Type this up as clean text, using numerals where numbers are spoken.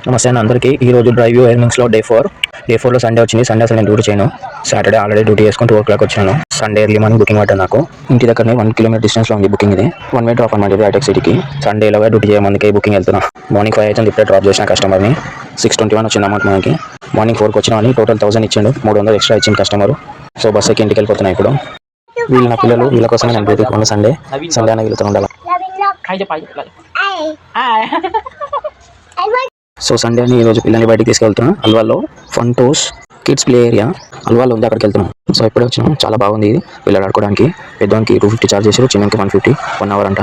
నమస్తే అండి అందరికీ. ఈ రోజు డ్రైవ్ ఎర్నింగ్స్లో డే 4లో సండే వచ్చింది. సండే అసలు నేను డ్యూటీ చేయను. సాటర్డే ఆల్రెడీ డ్యూటీ చేసుకుని 2 o'clock వచ్చాను. సండే ఎర్లీ మార్నింగ్ బుకింగ్ పట్టాను నాకు. ఇంటి దగ్గరనే 1 kilometer డిస్టెన్స్లో ఉంది బుకింగ్. ఇది 1 way డ్రాప్ అనమాట. హైటెక్ సిటీకి సండేలో డ్యూటీ చేయమందుకే బుకింగ్ వెళ్తున్నా. మార్నింగ్ 5 అయితే ఇప్పుడే డ్రాప్ చేసిన కస్టమర్ని. 6:21 వచ్చింది అమౌంట్ మనకి. మార్నింగ్ 4కి వచ్చినామని టోటల్ 1000 ఇచ్చిండు. 300 ఎక్స్ట్రా ఇచ్చింది కస్టమర్. సో బస్ ఎక్కి ఇంటికి వెళ్ళిపోతున్నాయి ఇప్పుడు. వీళ్ళు నా పిల్లలు, వీళ్ళ కోసమే నేను డ్యూటీకి పోను. సండే అన్న వీళ్ళతో ఉండాలి. సో సండే అని ఈరోజు పిల్లల్ని బయటికి తీసుకెళ్తున్నాం. అల్వాల్లో fun toes kids play area అల్వాల్లో ఉంది, అక్కడికి వెళ్తున్నాం. సో ఇప్పుడే వచ్చినాం. చాలా బాగుంది ఇది పిల్లలు ఆడుకోవడానికి. పెద్దవానికి 250 ఛార్జ్ చేశారు, చిన్నకి 150 1 hour అంట.